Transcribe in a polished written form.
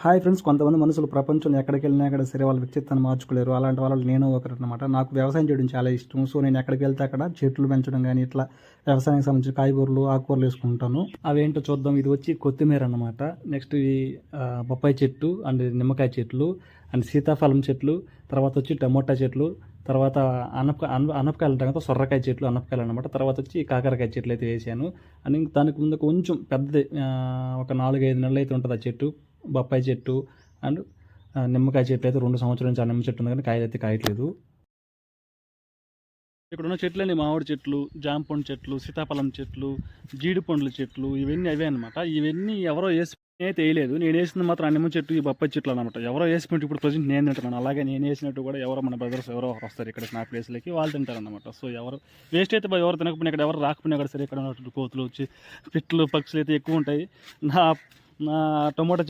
Hi friends, కొంతమంది మనుషులు ప్రపంచంలో ఎక్కడికి వెళ్ళినా కూడా సరే వాళ్ళ వ్యక్తిత్వాన్ని మార్చుకోలేరు. అలాంటి వాళ్ళు నేను ఒకరు అనమాట. నాకు వ్యవసాయం చేయడం చాలా ఇష్టం. సో నేను ఎక్కడికి వెళ్తే అక్కడ చెట్లు పెంచడం కానీ ఇట్లా వ్యవసాయానికి సంబంధించిన కాయగూరలు ఆకుకూరలు వేసుకుంటాను. అవేంటో చూద్దాం. ఇది వచ్చి కొత్తిమీర అన్నమాట. నెక్స్ట్ ఈ బొప్పాయి చెట్టు అండ్ నిమ్మకాయ చెట్లు అండ్ సీతాఫలం చెట్లు, తర్వాత వచ్చి టమోటా చెట్లు, తర్వాత అనపకాయలు అంటాం కదా, సొర్రకాయ చెట్లు అనపకాయలు అనమాట. తర్వాత వచ్చి కాకరకాయ చెట్లు అయితే వేసాను. అండ్ దానికి ముందు కొంచెం పెద్దది ఒక 4-5 నెలలు అయితే ఉంటుంది ఆ చెట్టు. బొప్పాయి చెట్టు అండ్ నిమ్మకాయ చెట్టు అయితే 2 సంవత్సరాల నుంచి ఆ నిమ్మ చెట్టు ఉంది, కానీ కాయలు అయితే కాయట్లేదు. ఇక్కడ ఉన్న చెట్లన్నీ మామిడి చెట్లు, జామ పండు చెట్లు, సీతాఫలం చెట్లు, జీడి పండ్ల చెట్లు, ఇవన్నీ అవే అనమాట. ఇవన్నీ ఎవరో వేసి అయితే వేయలేదు. నేను వేసింది మాత్రం ఆ నిమ్మ చెట్టు, ఈ బొప్పాయి చెట్లు అనమాట. ఎవరో వేసినట్టు ఇప్పుడు ప్రజెంట్ నేను తింటున్నాను. అలాగే నేను వేసినట్టు కూడా ఎవరో మన బ్రదర్స్ ఎవరో వస్తారు ఇక్కడ నా ప్లేస్లోకి, వాళ్ళు తింటారనమాట. సో ఎవరు వేస్ట్ అయితే ఎవరు తినకపోయినా, ఇక్కడ ఎవరు రాకపోయినా కూడా సరే, ఇక్కడ ఉన్నటువంటి కోతులు వచ్చి పిట్లు పక్షులు అయితే ఎక్కువ ఉంటాయి. నా టొమాటో